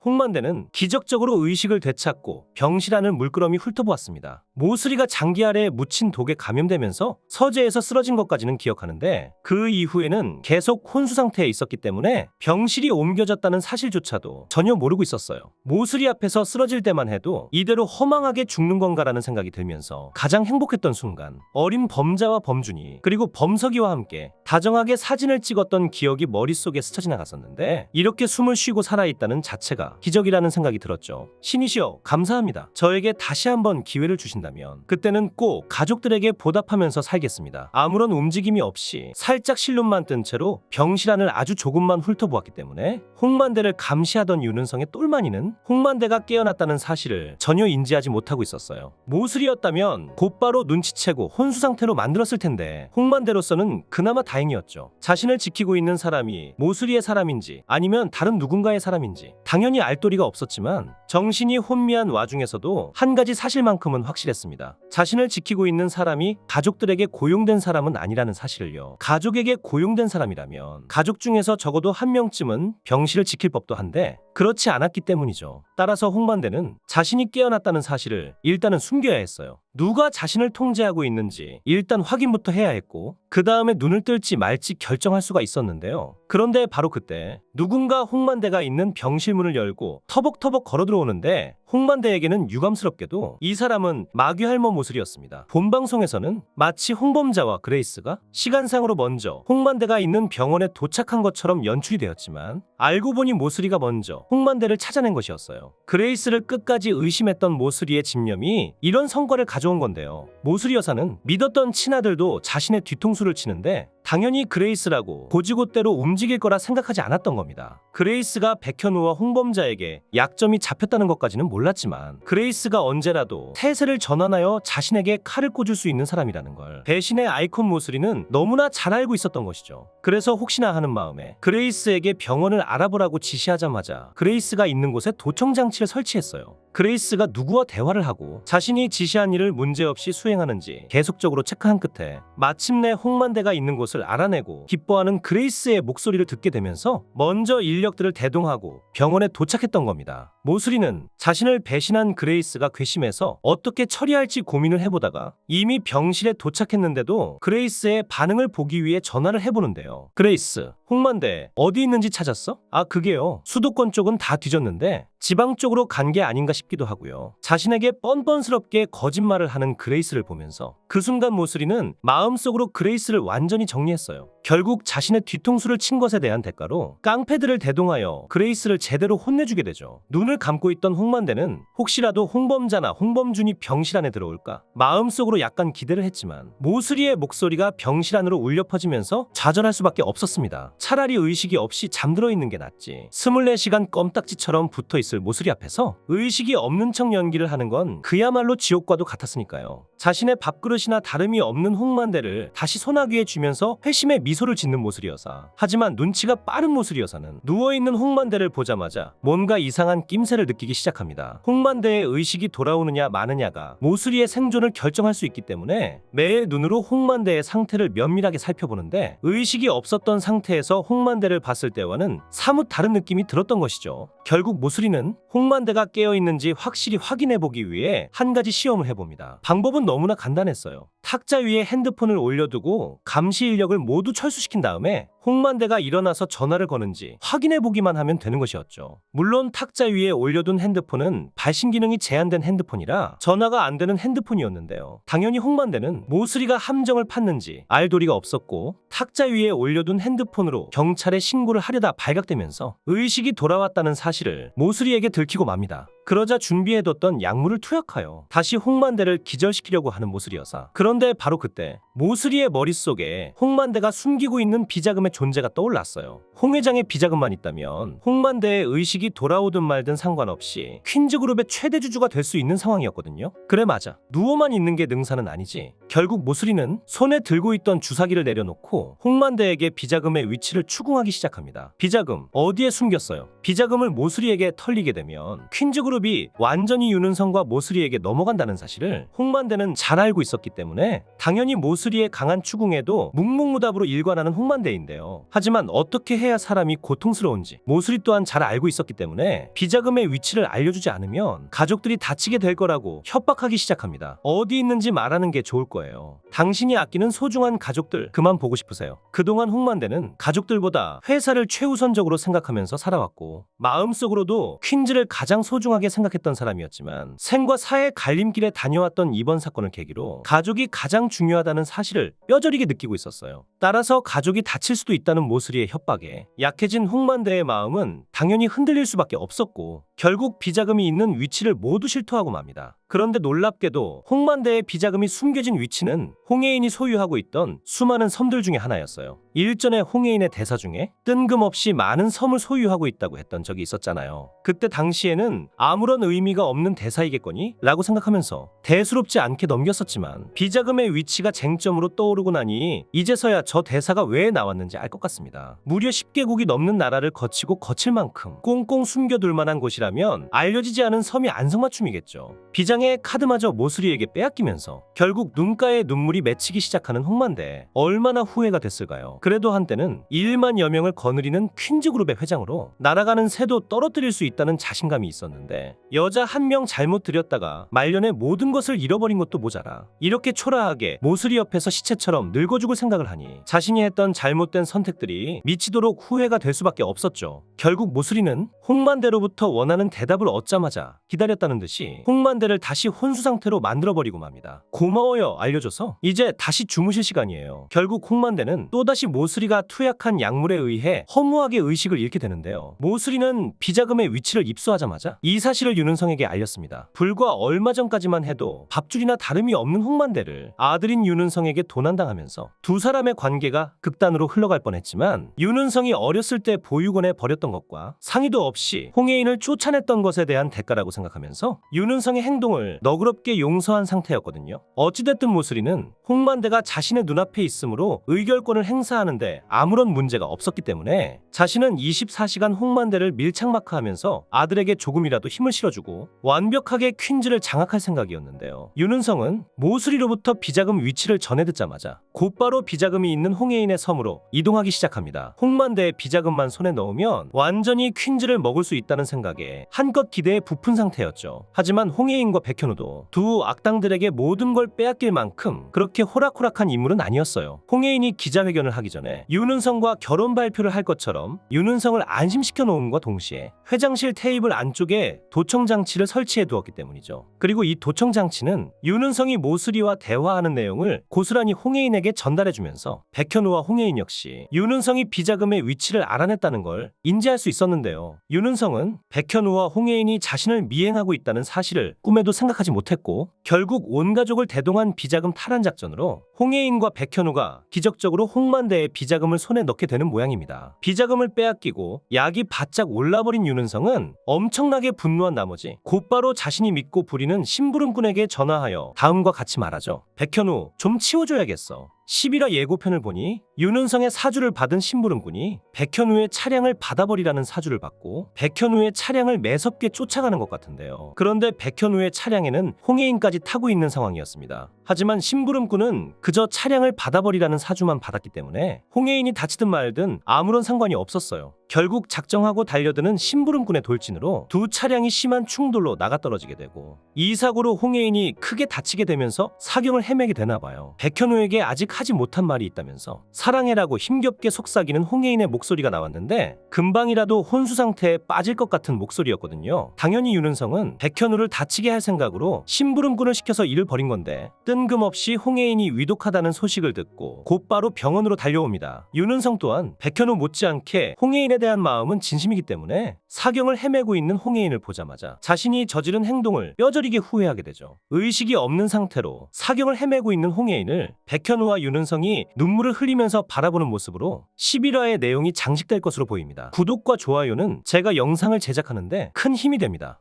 홍만대는 기적적으로 의식을 되찾고 병실안을 물끄러미 훑어보았습니다. 모수리가 장기 아래에 묻힌 독에 감염되면서 서재에서 쓰러진 것까지는 기억하는데 그 이후에는 계속 혼수 상태에 있었기 때문에 병실이 옮겨졌다는 사실조차도 전혀 모르고 있었어요. 모수리 앞에서 쓰러질 때만 해도 이대로 허망하게 죽는 건가라는 생각이 들면서 가장 행복했던 순간, 어린 범자와 범준이 그리고 범석이와 함께 다정하게 사진을 찍었던 기억이 머릿속에 스쳐 지나갔었는데 이렇게 숨을 쉬고 살아있다는 자체가 기적이라는 생각이 들었죠. 신이시여 감사합니다. 저에게 다시 한번 기회를 주신다면 그때는 꼭 가족들에게 보답하면서 살겠습니다. 아무런 움직임이 없이 살짝 실눈만 뜬 채로 병실안을 아주 조금만 훑어보았기 때문에 홍만대를 감시하던 윤은성의 똘마니는 홍만대가 깨어났다는 사실을 전혀 인지하지 못하고 있었어요. 모술이었다면 곧바로 눈치채고 혼수 상태로 만들었을 텐데 홍만대로서는 그나마 다행이었죠. 자신을 지키고 있는 사람이 모술이의 사람인지 아니면 다른 누군가의 사람인지 당연히 알 도리가 없었지만 정신이 혼미한 와중에서도 한 가지 사실만큼은 확실했습니다. 자신을 지키고 있는 사람이 가족들에게 고용된 사람은 아니라는 사실을요. 가족에게 고용된 사람이라면 가족 중에서 적어도 한 명쯤은 병실을 지킬 법도 한데 그렇지 않았기 때문이죠. 따라서 홍만대는 자신이 깨어났다는 사실을 일단은 숨겨야 했어요. 누가 자신을 통제하고 있는지 일단 확인부터 해야 했고 그 다음에 눈을 뜰지 말지 결정할 수가 있었는데요. 그런데 바로 그때 누군가 홍만대가 있는 병실 문을 열고 터벅터벅 걸어 들어오는데 홍만대에게는 유감스럽게도 이 사람은 마귀할머 모술이었습니다. 본 방송에서는 마치 홍범자와 그레이스가 시간상으로 먼저 홍만대가 있는 병원에 도착한 것처럼 연출이 되었지만 알고 보니 모술이가 먼저 홍만대를 찾아낸 것이었어요. 그레이스를 끝까지 의심했던 모술이의 집념이 이런 성과를 가져온 건데요. 모술이 여사는 믿었던 친아들도 자신의 뒤통수를 치는데 당연히 그레이스라고 고지고대로 움직일 거라 생각하지 않았던 겁니다. 그레이스가 백현우와 홍범자에게 약점이 잡혔다는 것까지는 몰랐지만 그레이스가 언제라도 태세를 전환하여 자신에게 칼을 꽂을 수 있는 사람이라는 걸 배신의 아이콘 모술이는 너무나 잘 알고 있었던 것이죠. 그래서 혹시나 하는 마음에 그레이스에게 병원을 알아보라고 지시하자마자 그레이스가 있는 곳에 도청장치를 설치했어요. 그레이스가 누구와 대화를 하고 자신이 지시한 일을 문제없이 수행하는지 계속적으로 체크한 끝에 마침내 홍만대가 있는 곳을 알아내고 기뻐하는 그레이스의 목소리를 듣게 되면서 먼저 인력들을 대동하고 병원에 도착했던 겁니다. 모술이는 자신을 배신한 그레이스가 괘씸해서 어떻게 처리할지 고민을 해보다가 이미 병실에 도착했는데도 그레이스의 반응을 보기 위해 전화를 해보는데요. 그레이스, 홍만대 어디 있는지 찾았어? 아 그게요. 수도권 쪽은 다 뒤졌는데 지방 쪽으로 간 게 아닌가 싶기도 하고요. 자신에게 뻔뻔스럽게 거짓말을 하는 그레이스를 보면서 그 순간 모술이는 마음속으로 그레이스를 완전히 정리했어요. 결국 자신의 뒤통수를 친 것에 대한 대가로 깡패들을 대동하여 그레이스를 제대로 혼내주게 되죠. 눈을 감고 있던 홍만대는 혹시라도 홍범자나 홍범준이 병실 안에 들어올까 마음속으로 약간 기대를 했지만 모술이의 목소리가 병실 안으로 울려 퍼지면서 좌절할 수밖에 없었습니다. 차라리 의식이 없이 잠들어 있는 게 낫지 24시간 껌딱지처럼 붙어있을 모술이 앞에서 의식이 없는 척 연기를 하는 건 그야말로 지옥과도 같았으니까요. 자신의 밥그릇이나 다름이 없는 홍만대를 다시 소나귀에 쥐면서 회심의 미소를 짓는 모술이여사. 하지만 눈치가 빠른 모술이여사는 누워있는 홍만대를 보자마자 뭔가 이상한 낌새를 느끼기 시작합니다. 홍만대의 의식이 돌아오느냐 마느냐가 모술이의 생존을 결정할 수 있기 때문에 매일 눈으로 홍만대의 상태를 면밀하게 살펴보는데 의식이 없었던 상태에서 홍만대를 봤을 때와는 사뭇 다른 느낌이 들었던 것이죠. 결국 모술이는 홍만대가 깨어있는지 확실히 확인해보기 위해 한 가지 시험을 해봅니다. 방법은 너무나 간단했어요. 탁자 위에 핸드폰을 올려두고 감시 인력을 모두 철수시킨 다음에 홍만대가 일어나서 전화를 거는지 확인해보기만 하면 되는 것이었죠. 물론 탁자 위에 올려둔 핸드폰은 발신 기능이 제한된 핸드폰이라 전화가 안 되는 핸드폰이었는데요. 당연히 홍만대는 모술이가 함정을 팠는지 알 도리가 없었고 탁자 위에 올려둔 핸드폰으로 경찰에 신고를 하려다 발각되면서 의식이 돌아왔다는 사실을 모술이에게 들키고 맙니다. 그러자 준비해뒀던 약물을 투약하여 다시 홍만대를 기절시키려고 하는 모술이여사. 그런데 바로 그때 모술이의 머릿속에 홍만대가 숨기고 있는 비자금의 존재가 떠올랐어요. 홍 회장의 비자금만 있다면 홍만대의 의식이 돌아오든 말든 상관없이 퀸즈그룹의 최대 주주가 될 수 있는 상황이었거든요. 그래 맞아. 누워만 있는 게 능사는 아니지. 결국 모술이는 손에 들고 있던 주사기를 내려놓고 홍만대에게 비자금의 위치를 추궁하기 시작합니다. 비자금 어디에 숨겼어요? 비자금을 모술이에게 털리게 되면 퀸즈그룹 무릎이 완전히 윤은성과 모슬이에게 넘어간다는 사실을 홍만대는 잘 알고 있었기 때문에 당연히 모슬이의 강한 추궁에도 묵묵무답으로 일관하는 홍만대인데요. 하지만 어떻게 해야 사람이 고통스러운지 모슬이 또한 잘 알고 있었기 때문에 비자금의 위치를 알려주지 않으면 가족들이 다치게 될 거라고 협박하기 시작합니다. 어디 있는지 말하는 게 좋을 거예요. 당신이 아끼는 소중한 가족들 그만 보고 싶으세요. 그동안 홍만대는 가족들보다 회사를 최우선적으로 생각하면서 살아왔고 마음속으로도 퀸즈를 가장 소중하게 생각했던 사람이었지만 생과 사의 갈림길에 다녀왔던 이번 사건을 계기로 가족이 가장 중요하다는 사실을 뼈저리게 느끼고 있었어요. 따라서 가족이 다칠 수도 있다는 모슬이의 협박에 약해진 홍만대의 마음은 당연히 흔들릴 수밖에 없었고 결국 비자금이 있는 위치를 모두 실토하고 맙니다. 그런데 놀랍게도 홍만대의 비자금이 숨겨진 위치는 홍해인이 소유하고 있던 수많은 섬들 중에 하나였어요. 일전에 홍해인의 대사 중에 뜬금없이 많은 섬을 소유하고 있다고 했던 적이 있었잖아요. 그때 당시에는 아무런 의미가 없는 대사이겠거니? 라고 생각하면서 대수롭지 않게 넘겼었지만 비자금의 위치가 쟁점으로 떠오르고 나니 이제서야 저 대사가 왜 나왔는지 알 것 같습니다. 무려 10개국이 넘는 나라를 거치고 거칠 만큼 꽁꽁 숨겨둘 만한 곳이라면 알려지지 않은 섬이 안성맞춤이겠죠. 비장의 카드마저 모슬이에게 빼앗기면서 결국 눈가에 눈물이 맺히기 시작하는 홍만대. 얼마나 후회가 됐을까요? 그래도 한때는 1만여 명을 거느리는 퀸즈 그룹의 회장으로 날아가는 새도 떨어뜨릴 수 있다는 자신감이 있었는데 여자 한 명 잘못 들였다가 말년에 모든 것을 잃어버린 것도 모자라 이렇게 초라하게 모슬이 옆에서 시체처럼 늙어 죽을 생각을 하니 자신이 했던 잘못된 선택들이 미치도록 후회가 될 수밖에 없었죠. 결국 모슬이는 홍만대로부터 원하는 대답을 얻자마자 기다렸다는 듯이 홍만대를 다시 혼수 상태로 만들어버리고 맙니다. 고마워요 알려줘서 이제 다시 주무실 시간이에요. 결국 홍만대는 또다시 모슬이가 투약한 약물에 의해 허무하게 의식을 잃게 되는데요. 모슬이는 비자금의 위치를 입수하자마자 이 사실을 윤은성에게 알렸습니다. 불과 얼마 전까지만 해도 밥줄이나 다름이 없는 홍만대를 아들인 윤은성에게 도난당하면서 두 사람의 관계가 극단으로 흘러갈 뻔했지만 윤은성이 어렸을 때 보육원에 버렸던 것과 상의도 없이 홍해인을 쫓아냈던 것에 대한 대가라고 생각하면서 윤은성의 행동을 너그럽게 용서한 상태였거든요. 어찌됐든 모슬이는 홍만대가 자신의 눈앞에 있으므로 의결권을 행사하는데 아무런 문제가 없었기 때문에 자신은 24시간 홍만대를 밀착마크하면서 아들에게 조금이라도 힘을 실어주고 완벽하게 퀸즈를 장악할 생각이었는데요. 윤은성은 모슬이로부터 비자금 위치를 전해 듣자마자 곧바로 비자금이 있는 홍해인의 섬으로 이동하기 시작합니다. 홍만대의 비자금만 손에 넣으면 완전히 퀸즈를 먹을 수 있다는 생각에 한껏 기대에 부푼 상태였죠. 하지만 홍해인과 백현우도 두 악당들에게 모든 걸 빼앗길 만큼 그렇게 호락호락한 인물은 아니었어요. 홍해인이 기자회견을 하기 전에 윤은성과 결혼 발표를 할 것처럼 윤은성을 안심시켜 놓음과 동시에 회장실 테이블 안쪽에 도청장치를 설치해 두었기 때문이죠. 그리고 이 도청장치는 윤은성이 모슬이와 대화하는 내용을 고스란히 홍해인에게 전달해주면서 백현우와 홍해인 역시 윤은성이 비자금의 위치를 알아냈다는 걸 인지할 수 있었는데요. 윤은성은 백현우와 홍해인이 자신을 미행하고 있다는 사실을 꿈에도 생각하지 못했고 결국 온 가족을 대동한 비자금 탈환 작전으로 홍해인과 백현우가 기적적으로 홍만대의 비자금을 손에 넣게 되는 모양입니다. 비자금을 빼앗기고 약이 바짝 올라버린 윤은성은 엄청나게 분노한 나머지 곧바로 자신이 믿고 부리는 심부름꾼에게 전화하여 다음과 같이 말하죠. 백현우 좀 치워줘야겠어. 11화 예고편을 보니 윤은성의 사주를 받은 심부름꾼이 백현우의 차량을 받아버리라는 사주를 받고 백현우의 차량을 매섭게 쫓아가는 것 같은데요. 그런데 백현우의 차량에는 홍해인까지 타고 있는 상황이었습니다. 하지만 심부름꾼은 그저 차량을 받아버리라는 사주만 받았기 때문에 홍해인이 다치든 말든 아무런 상관이 없었어요. 결국 작정하고 달려드는 심부름꾼의 돌진으로 두 차량이 심한 충돌로 나가떨어지게 되고 이 사고로 홍해인이 크게 다치게 되면서 사경을 헤매게 되나 봐요. 백현우에게 아직 하지 못한 말이 있다면서 사랑해라고 힘겹게 속삭이는 홍해인의 목소리가 나왔는데 금방이라도 혼수 상태에 빠질 것 같은 목소리였거든요. 당연히 윤은성은 백현우를 다치게 할 생각으로 심부름꾼을 시켜서 일을 벌인 건데 뜬금없이 홍해인이 위독하다는 소식을 듣고 곧바로 병원으로 달려옵니다. 윤은성 또한 백현우 못지않게 홍해인에 대한 마음은 진심이기 때문에 사경을 헤매고 있는 홍해인을 보자마자 자신이 저지른 행동을 뼈저리게 후회하게 되죠. 의식이 없는 상태로 사경을 헤매고 있는 홍해인을 백현우와 윤은성이 눈물을 흘리면서 바라보는 모습으로 11화의 내용이 장식될 것으로 보입니다. 구독과 좋아요는 제가 영상을 제작하는데 큰 힘이 됩니다.